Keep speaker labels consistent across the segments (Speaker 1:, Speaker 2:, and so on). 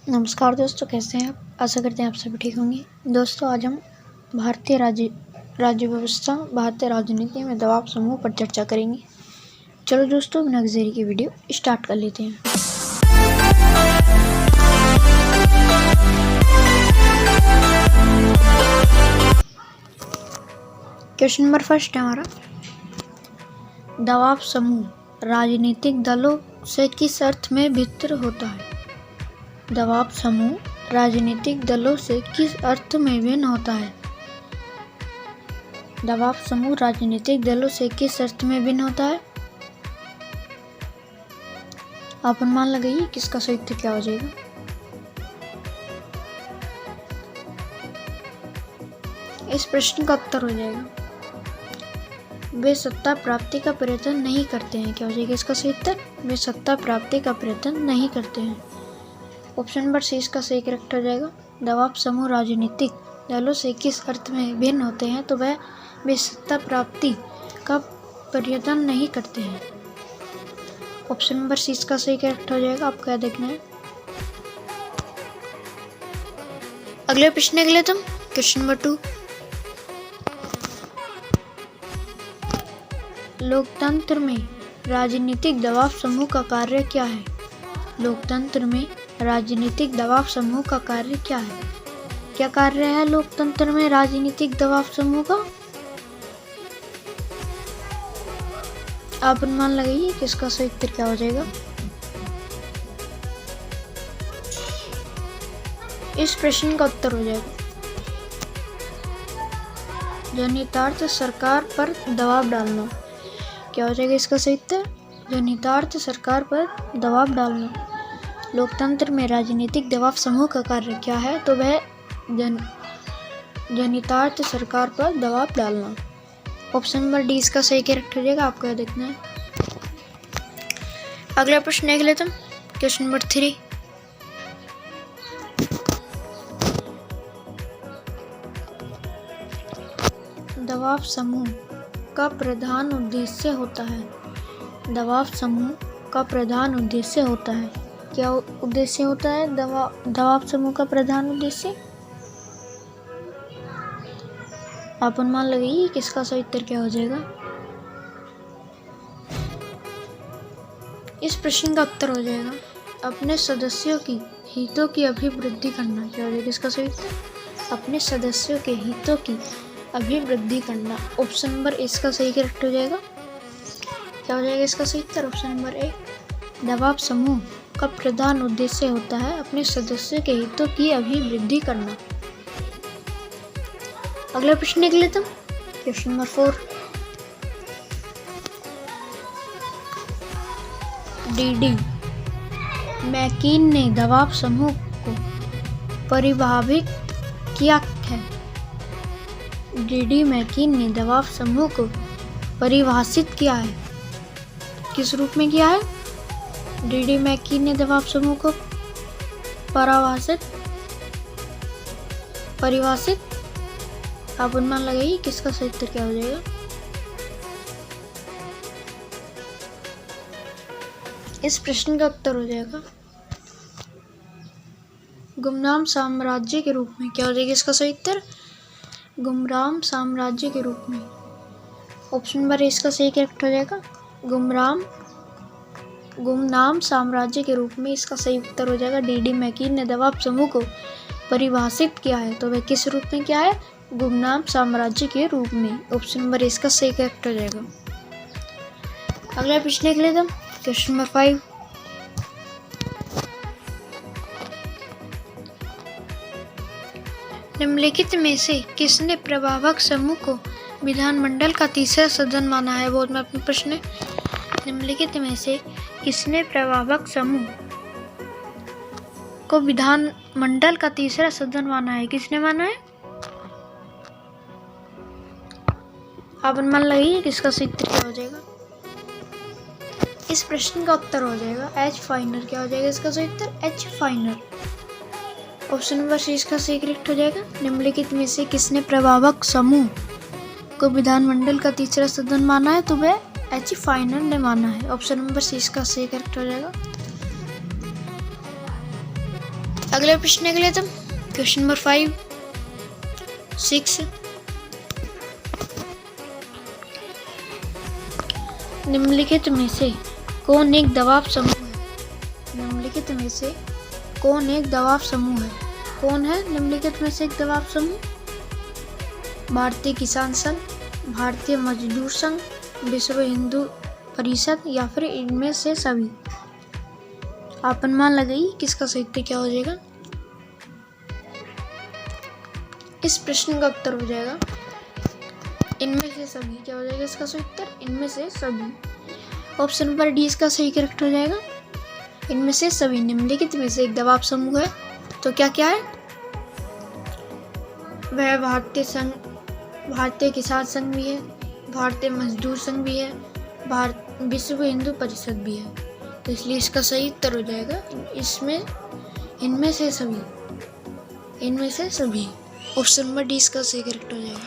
Speaker 1: नमस्कार दोस्तों, कैसे हैं आप? आशा करते हैं आप सभी ठीक होंगे। दोस्तों, आज हम भारतीय राज्य व्यवस्था, भारतीय राजनीति में दबाव समूह पर चर्चा करेंगे। चलो दोस्तों, बिना देरी के वीडियो स्टार्ट कर लेते हैं। क्वेश्चन नंबर फर्स्ट है हमारा, दबाव समूह राजनीतिक दलों से किस अर्थ में भिन्न होता है? दबाव समूह राजनीतिक दलों से किस अर्थ में भिन्न होता है? दबाव समूह राजनीतिक दलों से किस अर्थ में भिन्न होता है? आप अनुमान लगाइए किसका सही उत्तर क्या हो जाएगा। इस प्रश्न का उत्तर हो जाएगा, वे सत्ता प्राप्ति का प्रयत्न नहीं करते हैं। क्या हो जाएगा इसका सही उत्तर? वे सत्ता प्राप्ति का प्रयत्न नहीं करते हैं। ऑप्शन नंबर सी इसका सही करेक्ट हो जाएगा। दबाव समूह राजनीतिक दलों से किस अर्थ में भिन्न होते हैं? तो वे सत्ता प्राप्ति का प्रयत्न नहीं करते हैं। ऑप्शन नंबर सी इसका सही करेक्ट हो जाएगा। आपको क्या देखना है। अगले प्रश्न के लिए तुम क्वेश्चन नंबर 2, लोकतंत्र में राजनीतिक दबाव समूह का कार्य क्या है? लोकतंत्र में राजनीतिक दबाव समूह का कार्य क्या है? क्या कार्य है लोकतंत्र में राजनीतिक दबाव समूह का? आप अनुमान लगाइए कि इसका सही उत्तर क्या हो जाएगा। इस प्रश्न का उत्तर हो जाएगा, जनितार्थ सरकार पर दबाव डालना। क्या हो जाएगा इसका सही उत्तर? जनितार्थ सरकार पर दबाव डालना। लोकतंत्र में राजनीतिक दबाव समूह का कार्य क्या है? तो वह जनितार्थ सरकार पर दबाव डालना। ऑप्शन नंबर डी इसका सही करेक्ट हो जाएगा। आपको क्या देखना है। अगला प्रश्न देख लेते हैं, क्वेश्चन नंबर 3, दबाव समूह का प्रधान उद्देश्य होता है। दबाव समूह का प्रधान उद्देश्य होता है। क्या उद्देश्य होता है दबाव समूह का प्रधान उद्देश्य? आप अनुमान लगाइए किसका सही उत्तर क्या हो जाएगा। इस प्रश्न का उत्तर हो जाएगा, अपने सदस्यों की हितों की अभिवृद्धि करना। क्या हो जाएगा इसका सही उत्तर? अपने सदस्यों के हितों की अभिवृद्धि करना। ऑप्शन नंबर इसका सही करेक्ट हो जाएगा। क्या हो जाएगा इसका सही उत्तर? ऑप्शन नंबर ए, दबाव समूह का प्रधान उद्देश्य होता है अपने सदस्यों के हितों की अभिवृद्धि करना। अगला प्रश्न देख लेते हैं, क्वेश्चन नंबर 4, डीडी मैकीन ने दबाव समूह को परिभाषित किया है। डीडी मैकीन ने दबाव समूह को परिभाषित किया है। किस रूप में किया है? डीडी मैकीन ने दबाव समूह को परिभाषित। आप अनुमान लगाइए किसका सही उत्तर क्या हो जाएगा। इस प्रश्न का उत्तर हो जाएगा, गुमनाम साम्राज्य के रूप में। क्या हो जाएगा इसका सही उत्तर? गुमनाम साम्राज्य के रूप में। ऑप्शन नंबर इसका सही करेक्ट हो जाएगा, गुमनाम साम्राज्य के रूप में। इसका सही उत्तर हो जाएगा, डीडी मैकीन ने दबाव समूह को परिभाषित किया है। तो वह किस रूप में क्या है? गुमनाम साम्राज्य के रूप में। ऑप्शन नंबर इसका सही करेक्ट हो जाएगा। अगला प्रश्न के लिए हम क्वेश्चन नंबर 5, निम्नलिखित में से किसने प्रभावक समूह को विधानमंडल का तीसरा सदन माना है? बहुत महत्वपूर्ण प्रश्न है। निम्नलिखित में से किसने प्रभावक समूह को विधानमंडल का तीसरा सदन माना है? किसने माना है? आप अनुमान लगाइए किसका सही उत्तर क्या हो जाएगा। इस प्रश्न का उत्तर हो जाएगा एच फाइनर। क्या हो जाएगा इसका सही उत्तर? एच फाइनर। ऑप्शन नंबर सी इसका सही करेक्ट हो जाएगा, निम्नलिखित में से किसने प्रभावक समूह को विधानमंडल का तीसरा सदन माना है? तो वह एच फाइनर ने माना है। ऑप्शन नंबर सी इसका सही करेक्ट हो जाएगा। अगला प्रश्न देख लेते हैं, क्वेश्चन नंबर 5, 6। निम्नलिखित में से कौन एक दबाव समूह है? निम्नलिखित में से कौन एक दबाव समूह है? कौन है निम्नलिखित में से एक दबाव समूह? भारतीय किसान संघ, भारतीय मजदूर संघ, विश्व हिंदू परिषद या फिर इनमें से सभी। आप अनुमान लगाइए किसका सही उत्तर क्या हो जाएगा। इस प्रश्न का उत्तर हो जाएगा इनमें से सभी। क्या हो जाएगा इसका सही उत्तर? इनमें से सभी। ऑप्शन नंबर डी इसका सही करेक्ट हो जाएगा। इनमें से सभी निम्नलिखित में से एक दबाव समूह है, तो क्या क्या है वह? भारतीय किसान संघ भी है, भारतीय मजदूर संघ भी है, विश्व हिंदू परिषद भी है। तो इसलिए इसका सही उत्तर हो जाएगा इनमें से सभी। इनमें से सभी। ऑप्शन नंबर डी इसका सही करेक्ट हो जाएगा।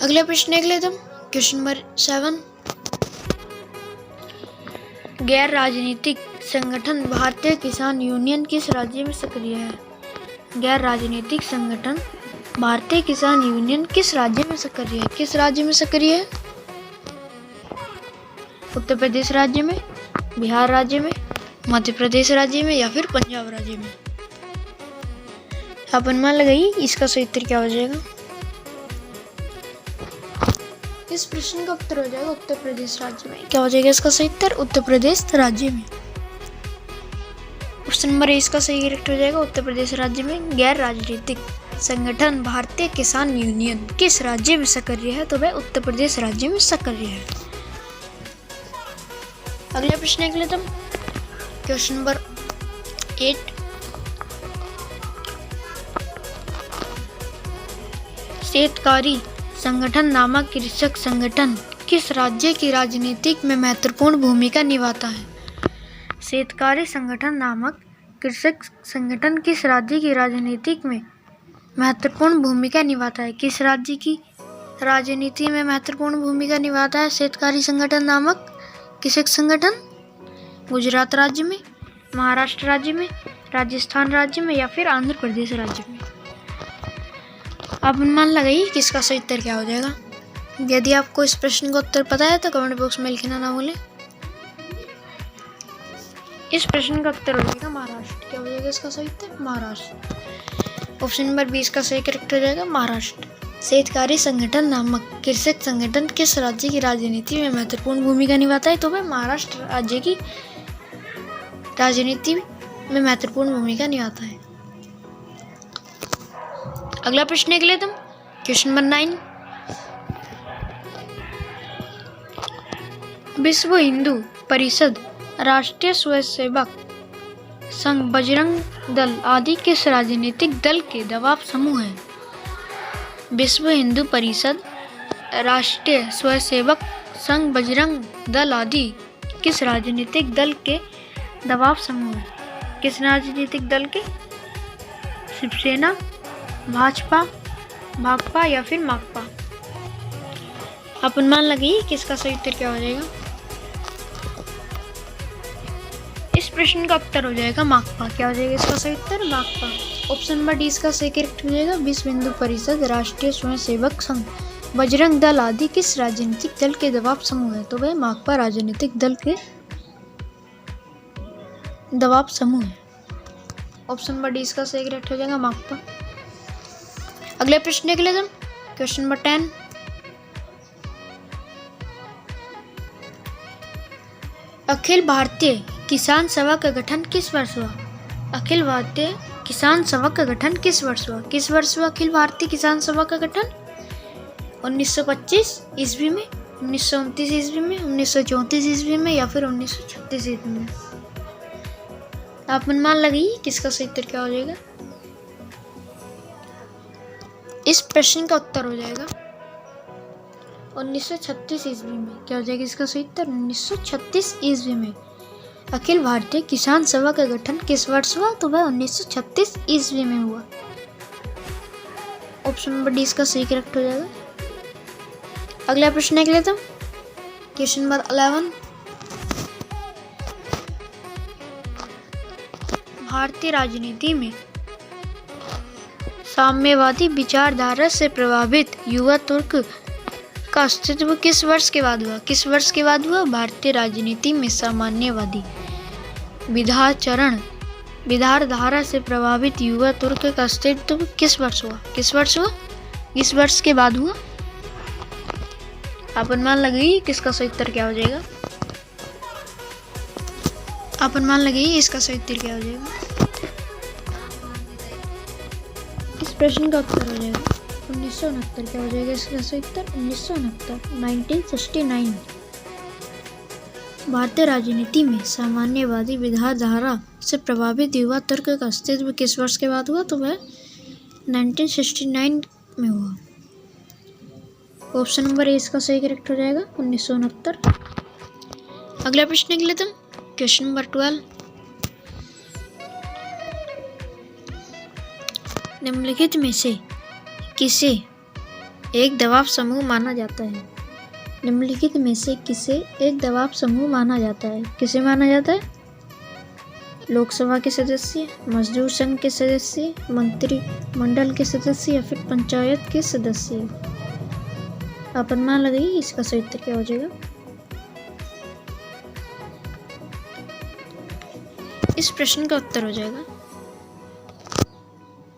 Speaker 1: अगला प्रश्न देख लेते हैं, क्वेश्चन नंबर 7। गैर राजनीतिक संगठन भारतीय किसान यूनियन किस राज्य में सक्रिय है? गैर राजनीतिक संगठन भारतीय किसान यूनियन किस राज्य में सक्रिय है? किस राज्य में सक्रिय है? उत्तर प्रदेश राज्य में, बिहार राज्य में, मध्य प्रदेश राज्य में या फिर पंजाब राज्य में। आप अनुमान लगाइए इसका सही उत्तर क्या हो जाएगा। इस प्रश्न का उत्तर हो जाएगा उत्तर प्रदेश राज्य में। क्या हो जाएगा इसका सही उत्तर? उत्तर प्रदेश राज्य में। ऑप्शन नंबर ए इसका सही करेक्ट हो जाएगा उत्तर प्रदेश राज्य में। गैर राजनीतिक संगठन भारतीय किसान यूनियन किस राज्य में सक्रिय है? तो वह उत्तर प्रदेश राज्य में सक्रिय है। अगला प्रश्न देख लेते हैं, क्वेश्चन नंबर 8। शेतकारी संगठन नामक कृषक संगठन किस राज्य की राजनीतिक में महत्वपूर्ण भूमिका निभाता है? शेतकारी संगठन नामक कृषक संगठन किस राज्य की राजनीतिक में महत्वपूर्ण भूमिका निभाता है? किस राज्य की राजनीति में महत्वपूर्ण भूमिका निभाता है शेतकारी संगठन नामक कृषक संगठन? गुजरात राज्य में, महाराष्ट्र राज्य में, राजस्थान राज्य में या फिर आंध्र प्रदेश राज्य में। आप अनुमान लगाइए किसका सही उत्तर क्या हो जाएगा। यदि आपको इस प्रश्न का उत्तर पता है तो कमेंट बॉक्स में लिखना ना भूलें। इस प्रश्न का उत्तर हो जाएगा महाराष्ट्र। क्या हो जाएगा इसका सही उत्तर? महाराष्ट्र। ऑप्शन नंबर 20 का सही करेक्ट हो जाएगा महाराष्ट्र। शेतकारी संगठन नामक कृषक संगठन किस राज्य की राजनीति में महत्वपूर्ण भूमिका निभाता है? तो वह महाराष्ट्र राज्य की राजनीति में महत्वपूर्ण भूमिका निभाता है। अगला प्रश्न देख लेते हैं, क्वेश्चन नंबर 9। विश्व हिंदू परिषद, राष्ट्रीय स्वयंसेवक संघ, बजरंग दल आदि किस राजनीतिक दल के दबाव समूह हैं? विश्व हिंदू परिषद, राष्ट्रीय स्वयंसेवक संघ, बजरंग दल आदि किस राजनीतिक दल के दबाव समूह हैं? किस राजनीतिक दल के? शिवसेना, भाजपा, भाकपा या फिर माकपा। आप अनुमान लगाइए किसका सही उत्तर क्या हो जाएगा। इस प्रश्न का उत्तर हो जाएगा माकपा। क्या हो जाएगा इसका सही उत्तर? माकपा। ऑप्शन नंबर डी इसका सही करेक्ट हो जाएगा। विश्व हिंदू परिषद, राष्ट्रीय स्वयंसेवक संघ, बजरंग दल आदि किस राजनीतिक दल के दबाव समूह है? तो वह माकपा राजनीतिक दल के दबाव समूह है। ऑप्शन नंबर डी इसका सही करेक्ट हो जाएगा माकपा। अगले प्रश्न देख लेते हैं, क्वेश्चन नंबर 10। अखिल भारतीय किसान सभा का गठन किस वर्ष हुआ? अखिल भारतीय किसान सभा का गठन किस वर्ष हुआ? किस वर्ष हुआ अखिल भारतीय किसान सभा का गठन? 1925 ईस्वी में, 1929 ईस्वी में, 1934 ईस्वी में या फिर 1936 ईस्वी में। आप अनुमान लगाइए किसका सही उत्तर क्या हो जाएगा। इस प्रश्न का उत्तर हो जाएगा 1936 ईस्वी में। क्या हो जाएगा इसका सही उत्तर? 1936 ईस्वी में अखिल भारतीय किसान सभा का गठन किस वर्ष हुआ? तो वह 1936 ईस्वी में हुआ। ऑप्शन नंबर डी इसका सही करेक्ट हो जाएगा। अगला प्रश्न देख लेते हैं, क्वेश्चन नंबर 11। भारतीय राजनीति में साम्यवादी विचारधारा से प्रभावित युवा तुर्क का अस्तित्व किस वर्ष के बाद हुआ? किस वर्ष के बाद हुआ? भारतीय राजनीति में साम्यवादी विचारधारा से प्रभावित युवा तुर्क का अस्तित्व किस वर्ष हुआ? किस वर्ष हुआ? इस वर्ष के बाद हुआ। आप अनुमान लगाइए किसका सही उत्तर क्या हो जाएगा। आप अनुमान लगाइए इसका सही उत्तर क्या हो जाएगा। इस प्रश्न का उत्तर हो जाएगा 1969। क्या हो जाएगा इसका सही उत्तर? 1969। भारतीय राजनीति में साम्यवादी विचारधारा से प्रभावित युवा तुर्क का अस्तित्व किस वर्ष के बाद हुआ? तो वह 1969 में हुआ। ऑप्शन नंबर ए इसका सही करेक्ट हो जाएगा 1969। अगला प्रश्न के लिए तुम क्वेश्चन नंबर 12। निम्नलिखित में से किसे एक दबाव समूह माना जाता है? निम्नलिखित में से किसे एक दबाव समूह माना जाता है? किसे माना जाता है? लोकसभा के सदस्य, मजदूर संघ के सदस्य, मंत्रिमंडल के सदस्य या फिर पंचायत के सदस्य। आप अनुमान लगाइए इसका सही उत्तर क्या हो जाएगा। इस प्रश्न का उत्तर हो जाएगा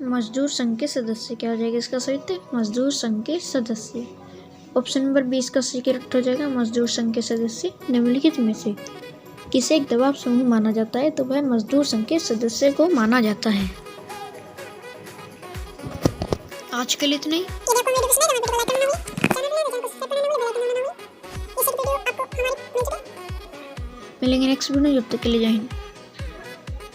Speaker 1: मजदूर संघ के सदस्य। क्या हो जाएगा इसका सही उत्तर? मजदूर संघ के सदस्य। ऑप्शन नंबर 20 का सही करेक्ट हो जाएगा मजदूर संघ के सदस्य। निम्नलिखित में से किसे एक दबाव समूह माना जाता है? तो वह मजदूर संघ के सदस्य को माना जाता है। आज के लिए इतना ही। मिलेंगे नेक्स्ट वीडियो, जब तक के लिए जय हिंद।